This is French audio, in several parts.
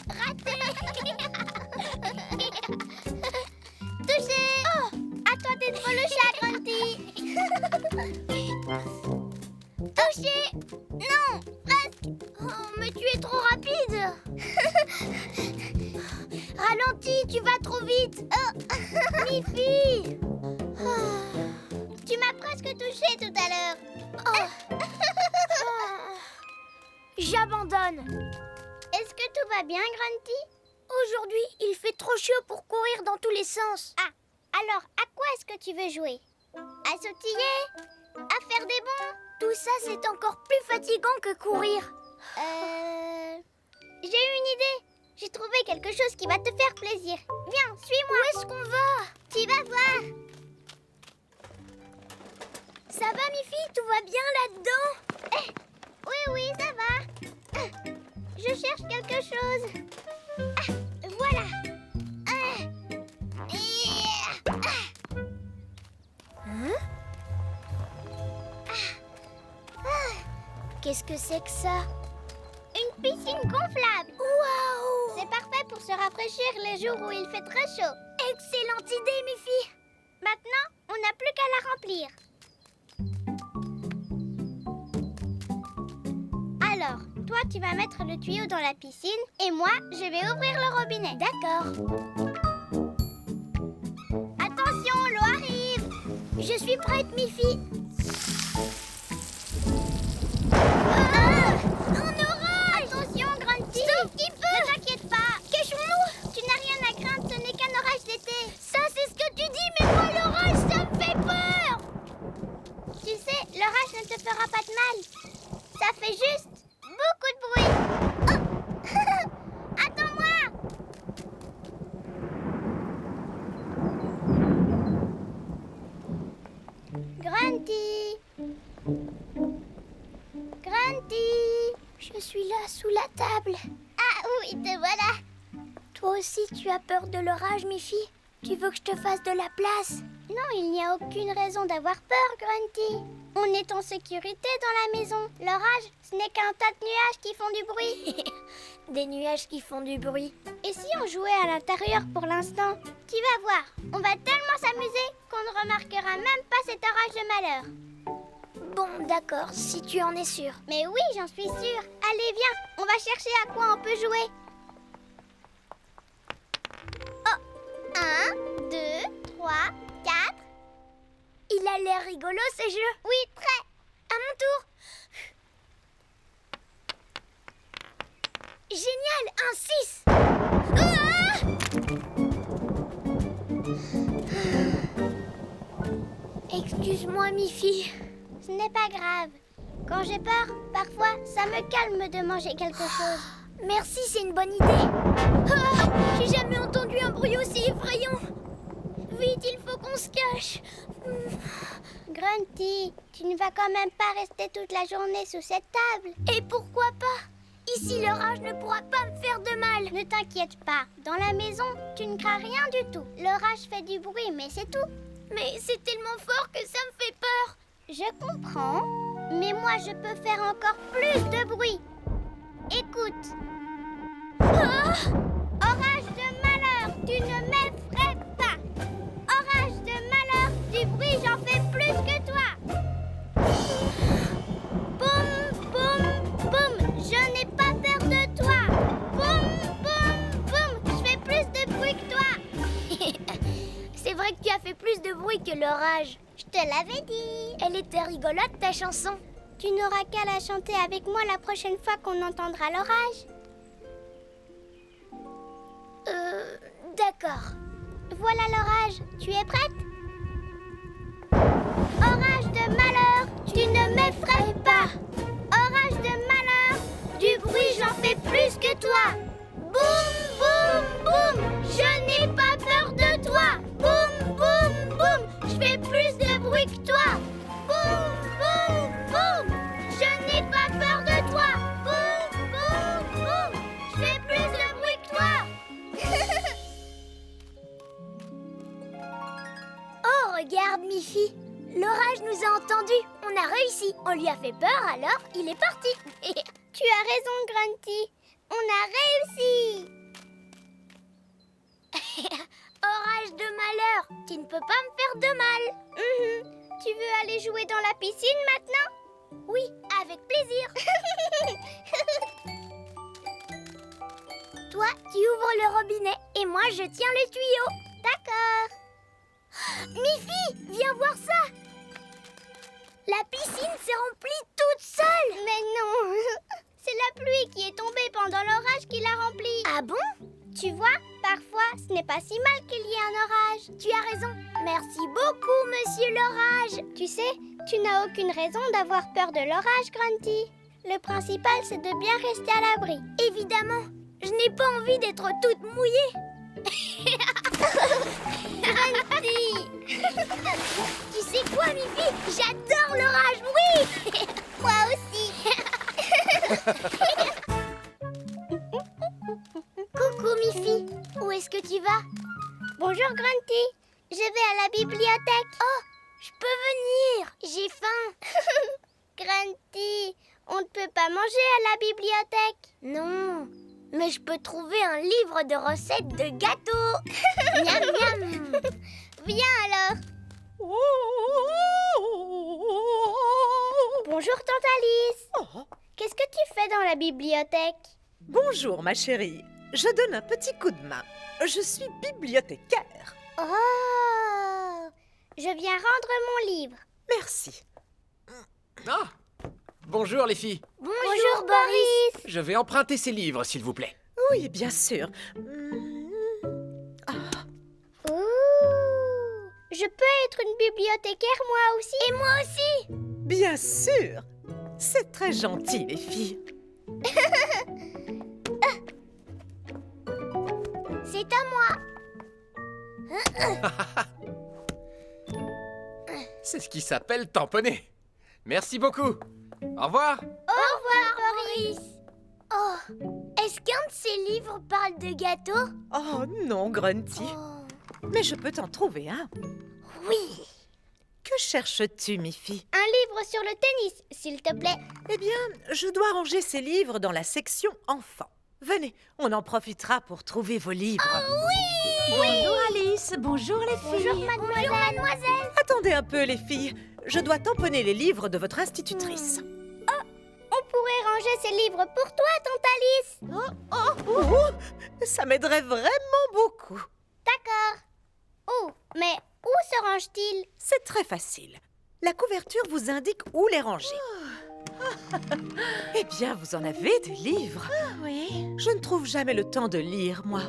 Raté. Touché. Oh, à toi d'être le chat, Grunty. Touché. Non, presque. Oh, mais tu es trop rapide. Ralentis, tu vas trop vite. Oh. Miffy. Tu m'as presque touché tout à l'heure. Oh. J'abandonne. Est-ce que tout va bien, Grunty? Aujourd'hui, il fait trop chaud pour courir dans tous les sens. Ah, alors à quoi est-ce que tu veux jouer? À sautiller? À faire des bonds? Tout ça, c'est encore plus fatigant que courir. J'ai une idée. J'ai trouvé quelque chose qui va te faire plaisir. Viens, suis-moi. Où est-ce qu'on va? Tu vas voir. Ça va, Miffy? Tout va bien là-dedans? Oui, ça va. Je cherche quelque chose. Voilà. Qu'est-ce que c'est que ça? Une piscine gonflable. Waouh! C'est parfait pour se rafraîchir les jours où il fait très chaud. Excellente idée, Miffy. Maintenant, on n'a plus qu'à la remplir. Alors, toi, tu vas mettre le tuyau dans la piscine et moi, je vais ouvrir le robinet. D'accord. Attention, l'eau arrive. Je suis prête, Miffy. Un orage! Attention, Grunty. Sauf qui peut. Ne t'inquiète pas. Cachons-nous. Tu n'as rien à craindre, ce n'est qu'un orage d'été. Ça, c'est ce que tu dis, mais moi, l'orage, ça me fait peur. Tu sais, l'orage ne te fera pas de mal. Ça fait juste beaucoup de bruit. Oh. Attends-moi. Grunty. Grunty. Je suis là, sous la table. Ah oui, te voilà. Toi aussi, tu as peur de l'orage, Miffy? Tu veux que je te fasse de la place? Non, il n'y a aucune raison d'avoir peur, Grunty. On est en sécurité dans la maison. L'orage, ce n'est qu'un tas de nuages qui font du bruit. Des nuages qui font du bruit. Et si on jouait à l'intérieur pour l'instant? Tu vas voir, on va tellement s'amuser qu'on ne remarquera même pas cet orage de malheur. Bon, d'accord, si tu en es sûre. Mais oui, j'en suis sûre. Allez, viens, on va chercher à quoi on peut jouer. Oh, 1, 2, 3, 4. Il a l'air rigolo, ce jeu. Oui, très. À mon tour. Génial, un 6. Excuse-moi, Miffy. Ce n'est pas grave. Quand j'ai peur, parfois, ça me calme de manger quelque chose. Merci, c'est une bonne idée. J'ai jamais entendu un bruit aussi effrayant. Vite, il faut qu'on se cache. Grunty, tu ne vas quand même pas rester toute la journée sous cette table. Et pourquoi pas? Ici, l'orage ne pourra pas me faire de mal. Ne t'inquiète pas. Dans la maison, tu ne crains rien du tout. L'orage fait du bruit, mais c'est tout. Mais c'est tellement fort que ça me fait peur. Je comprends, mais moi, je peux faire encore plus de bruit. Écoute. Orage de malheur, tu ne m'effraies pas. Orage de malheur, du bruit, j'en fais plus que toi. Boum, boum, boum, je n'ai pas peur de toi. Boum, boum, boum, je fais plus de bruit que toi. C'est vrai que tu as fait plus de bruit que l'orage. Je te l'avais dit. Elle était rigolote, ta chanson. Tu n'auras qu'à la chanter avec moi la prochaine fois qu'on entendra l'orage. D'accord. Voilà l'orage. Tu es prête? Orage de malheur, tu ne m'effraies pas. Orage de malheur, du bruit j'en fais plus que toi. Boum, boum, boum, je n'ai pas peur de toi. Boum, boum, boum, je fais plus de bruit que toi. Boum, boum, boum, je n'ai pas peur de toi. Boum, boum, boum, je fais plus de bruit que toi. Oh, regarde, Miffy. L'orage nous a entendus. On a réussi. On lui a fait peur, alors il est parti. Tu Tu as raison, Grunty. On a réussi. Orage de malheur, tu ne peux pas me faire de mal. Tu veux aller jouer dans la piscine maintenant? Oui, avec plaisir. Toi, tu ouvres le robinet et moi, je tiens le tuyau. D'accord. Miffy, viens voir ça. La piscine s'est remplie toute seule. Mais non, c'est la pluie qui est tombée pendant l'orage qui l'a remplie. Ah bon? Tu vois, parfois, ce n'est pas si mal qu'il y ait un orage. Tu as raison. Merci beaucoup, monsieur l'orage. Tu sais, tu n'as aucune raison d'avoir peur de l'orage, Grunty. Le principal, c'est de bien rester à l'abri. Évidemment. Je n'ai pas envie d'être toute mouillée. Grunty. Tu sais quoi, Miffy? J'adore l'orage, oui. Moi aussi. Coucou, Miffy. Où est-ce que tu vas? Bonjour, Grunty. Je vais à la bibliothèque. Oh, je peux venir. J'ai faim. Grunty, on ne peut pas manger à la bibliothèque. Non, mais je peux trouver un livre de recettes de gâteaux. Miam, miam. Viens alors. Bonjour, Tante Alice. Oh, Qu'est-ce que tu fais dans la bibliothèque? bonjour ma chérie, je donne un petit coup de main. Je suis bibliothécaire. Oh, je viens rendre mon livre. Merci. Ah! Bonjour les filles. Bonjour, Boris. Je vais emprunter ces livres, s'il vous plaît. Oui, bien sûr. Ouh, je peux être une bibliothécaire moi aussi? Et moi aussi. Bien sûr. C'est très gentil, les filles. C'est à moi. C'est ce qui s'appelle tamponner. Merci beaucoup. Au revoir. Au revoir, Boris. Oh, est-ce qu'un de ces livres parle de gâteaux? Oh non, Grunty. Oh, Mais je peux t'en trouver un. oui. Que cherches-tu, Miffy? Un livre sur le tennis, s'il te plaît. Eh bien, je dois ranger ces livres dans la section enfants. Venez, on en profitera pour trouver vos livres. Bonjour Alice, bonjour les filles. Bonjour, mademoiselle. Bonjour, mademoiselle. Attendez un peu, les filles. Je dois tamponner les livres de votre institutrice. On pourrait ranger ces livres pour toi, Tante Alice. Oh, ça m'aiderait vraiment beaucoup. D'accord. Oh, mais où se range-t-il? C'est très facile. La couverture vous indique où les ranger. Eh bien, vous en avez des livres. Oui. Je ne trouve jamais le temps de lire, moi.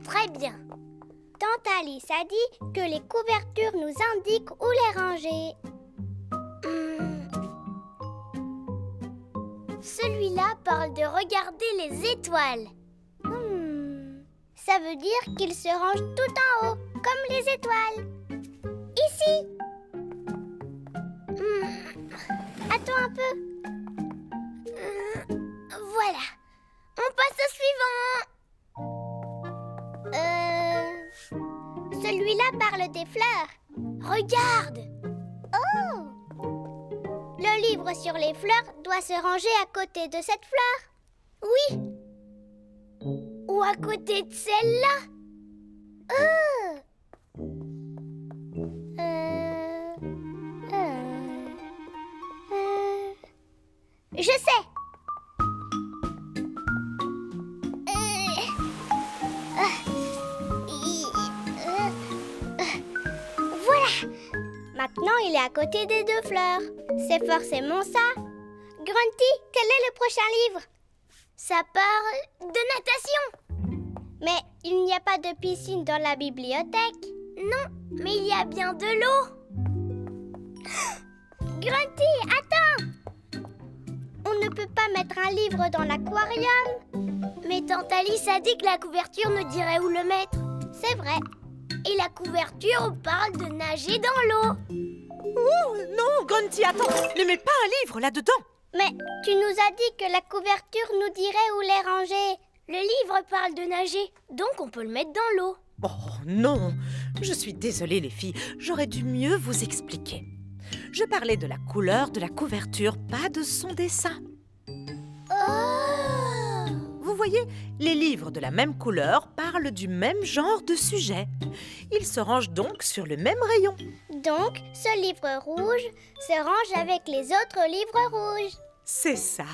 Très bien. Tante Alice a dit que les couvertures nous indiquent où les ranger. Celui-là parle de regarder les étoiles. Ça veut dire qu'il se range tout en haut, comme les étoiles. Ici. Attends un peu. Voilà. On passe au suivant. Celui-là parle des fleurs. Regarde. Oh. Le livre sur les fleurs doit se ranger à côté de cette fleur. Oui. Ou à côté de celle-là. Oh. Je sais. Voilà. Maintenant, il est à côté des deux fleurs. C'est forcément ça. Grunty, quel est le prochain livre? Ça parle de natation. Mais il n'y a pas de piscine dans la bibliothèque. Non, mais il y a bien de l'eau. Grunty, attends! On ne peut pas mettre un livre dans l'aquarium. Mais Tante Alice a dit que la couverture nous dirait où le mettre. C'est vrai. Et la couverture parle de nager dans l'eau. Oh, non, Grunty, attends. Ne mets pas un livre là-dedans. Mais tu nous as dit que la couverture nous dirait où les ranger. Le livre parle de nager, donc on peut le mettre dans l'eau. Oh non, je suis désolée les filles, j'aurais dû mieux vous expliquer. Je parlais de la couleur de la couverture, pas de son dessin. Oh! Vous voyez, les livres de la même couleur parlent du même genre de sujet. Ils se rangent donc sur le même rayon. Donc, ce livre rouge se range avec les autres livres rouges. C'est ça.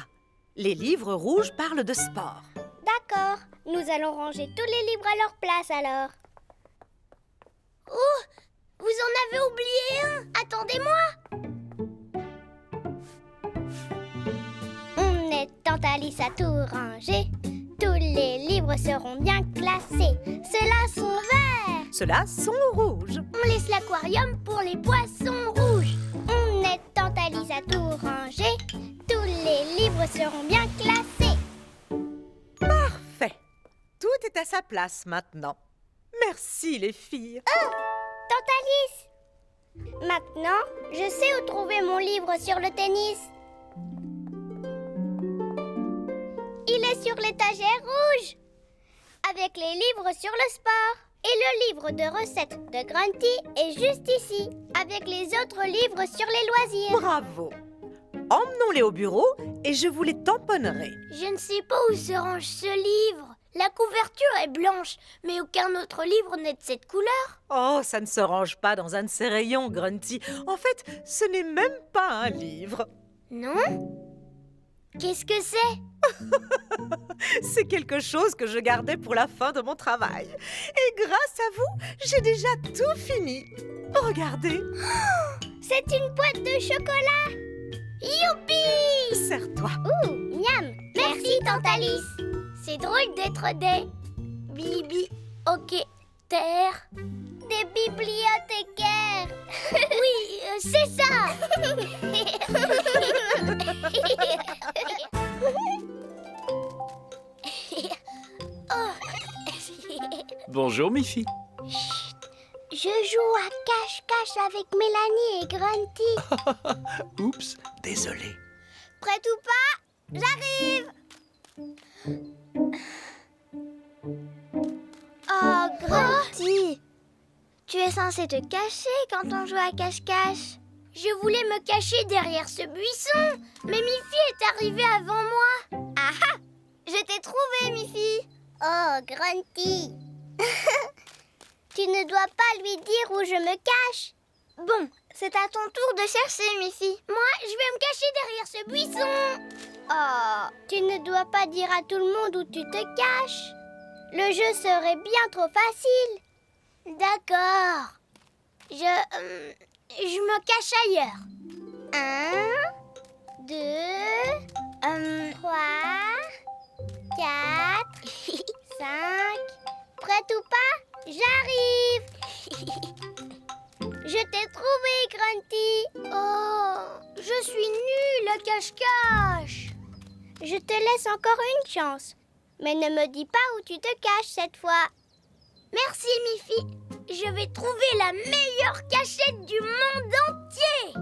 Les livres rouges parlent de sport. D'accord. Nous allons ranger tous les livres à leur place alors. Oh! Vous en avez oublié un! Attendez-moi! On est Tantalis à tout ranger. Tous les livres seront bien classés. Ceux-là sont verts. Ceux-là sont rouges. On laisse l'aquarium pour les poissons rouges. On est Tantalis à tout ranger. Tous les livres seront bien classés. Parfait. Tout est à sa place maintenant. Merci les filles. Tantalis! Maintenant, je sais où trouver mon livre sur le tennis. Il est sur l'étagère rouge, avec les livres sur le sport. Et le livre de recettes de Grunty est juste ici, avec les autres livres sur les loisirs. Bravo. Emmenons-les au bureau et je vous les tamponnerai. Je ne sais pas où se range ce livre. La couverture est blanche, mais aucun autre livre n'est de cette couleur. Oh, ça ne se range pas dans un de ces rayons, Grunty. En fait, ce n'est même pas un livre. Non? Qu'est-ce que c'est? C'est quelque chose que je gardais pour la fin de mon travail. Et grâce à vous, j'ai déjà tout fini. Regardez, C'est une boîte de chocolat. Youpi! serre-toi. Ouh, miam! Merci, Tantalis. C'est drôle d'être des bibliothécaires. Des bibliothécaires. Oui, c'est ça. Bonjour, mes filles. Je joue à cache-cache avec Mélanie et Grunty. Oups, désolé. Prête ou pas? J'arrive! Oh, Grunty! Tu es censé te cacher quand on joue à cache-cache. Je voulais me cacher derrière ce buisson, mais Miffy est arrivée avant moi. Ah ah! Je t'ai trouvée, Miffy! Oh, Grunty! Tu ne dois pas lui dire où je me cache. Bon, c'est à ton tour de chercher, Miffy. Moi, je vais me cacher derrière ce buisson. Oh, tu ne dois pas dire à tout le monde où tu te caches. Le jeu serait bien trop facile. D'accord. Je me cache ailleurs. 1, 2, 3, 4, 5. Prête ou pas? J'arrive. Je t'ai trouvé, Grunty. Oh, je suis nulle à cache-cache. Je te laisse encore une chance. Mais ne me dis pas où tu te caches cette fois. Merci, Miffy. Je vais trouver la meilleure cachette du monde entier.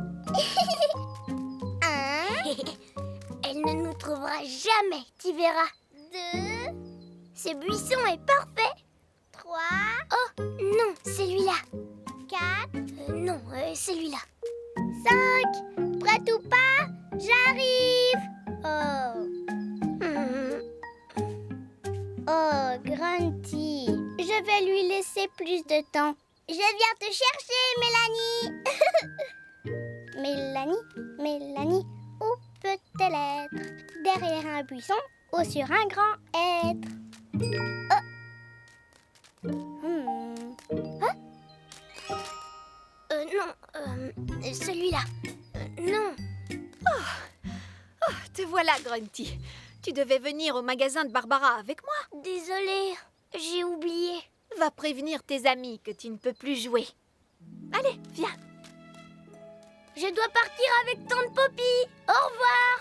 Elle ne nous trouvera jamais, tu verras. 2. Ce buisson est parfait. 3. Oh, non, celui-là. 4. Non, celui-là. 5. Prête ou pas? J'arrive. Oh. Oh, Grunty. Je vais lui laisser plus de temps. Je viens te chercher, Mélanie. Mélanie, où peut-elle être? Derrière un buisson ou sur un grand être? Non, celui-là. Non. Te voilà, Grunty. Tu devais venir au magasin de Barbara avec moi. Désolée, j'ai oublié. Va prévenir tes amis que tu ne peux plus jouer. Allez, viens. Je dois partir avec Tante Poppy. Au revoir.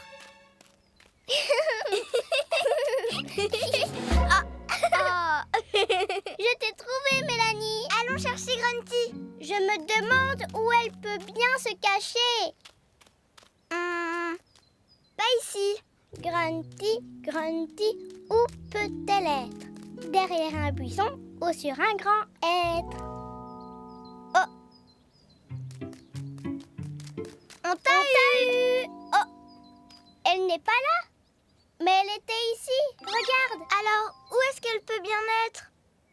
Je t'ai trouvée, Mélanie. Allons chercher Grunty. Je me demande où elle peut bien se cacher. Pas ici. Grunty, Grunty, où peut-elle être? Derrière un buisson ou sur un grand être? n'est pas là. Mais elle était ici. Regarde. Alors, où est-ce qu'elle peut bien être?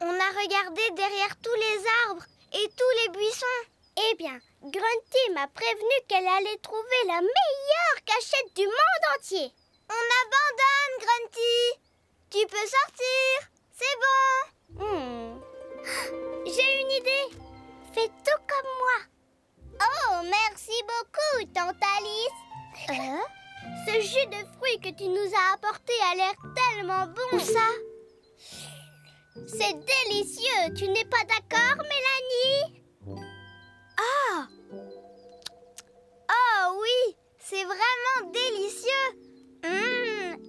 On a regardé derrière tous les arbres et tous les buissons. Eh bien, Grunty m'a prévenu qu'elle allait trouver la meilleure cachette du monde entier. On abandonne, Grunty. Tu peux sortir. C'est bon. J'ai une idée. Fais tout comme moi. Oh, merci beaucoup, Tante Alice. Ce jus de fruits que tu nous as apporté a l'air tellement bon. Où ça? C'est délicieux. Tu n'es pas d'accord, Mélanie? Ah! Oh oui, c'est vraiment délicieux.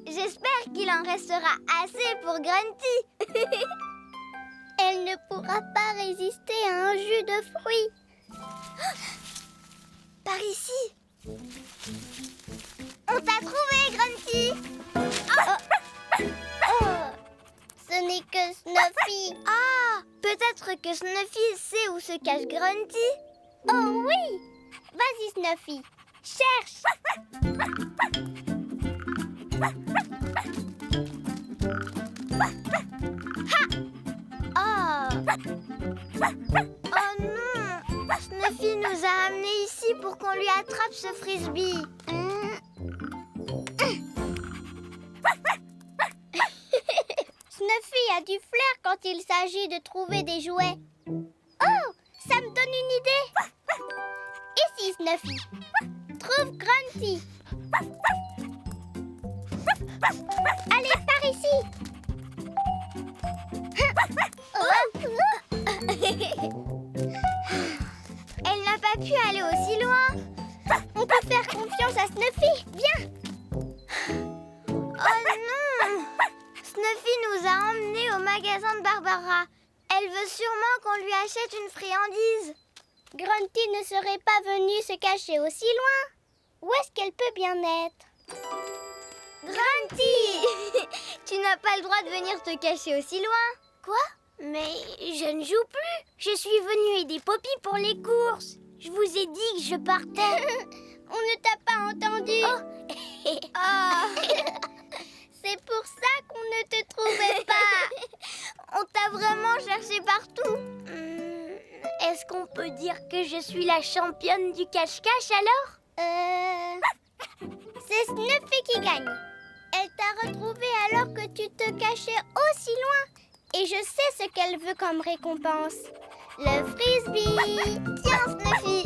J'espère qu'il en restera assez pour Grunty. Elle ne pourra pas résister à un jus de fruits. Par ici. On t'a trouvé, Grunty. Ce n'est que Snuffy. Ah, peut-être que Snuffy sait où se cache Grunty. Oh oui. Vas-y, Snuffy. Cherche. Ha! Oh non! Snuffy nous a amenés ici pour qu'on lui attrape ce frisbee. Snuffy a du flair quand il s'agit de trouver des jouets. Oh! Ça me donne une idée. Ici, Snuffy. Trouve Grunty. Allez, par ici. Elle n'a pas pu aller aussi loin. On peut faire confiance à Snuffy. Viens. Oh non! Snuffy nous a emmenés au magasin de Barbara. Elle veut sûrement qu'on lui achète une friandise. Grunty ne serait pas venue se cacher aussi loin. Où est-ce qu'elle peut bien être? Grunty! Tu n'as pas le droit de venir te cacher aussi loin. Quoi? Mais je ne joue plus. Je suis venue aider Poppy pour les courses. Je vous ai dit que je partais. On ne t'a pas entendu. C'est pour ça qu'on ne te trouvait pas. On t'a vraiment cherché partout. Est-ce qu'on peut dire que je suis la championne du cache-cache alors? C'est Snuffy qui gagne. Elle t'a retrouvé alors que tu te cachais aussi loin. Et je sais ce qu'elle veut comme récompense. Le frisbee. Tiens, Snuffy.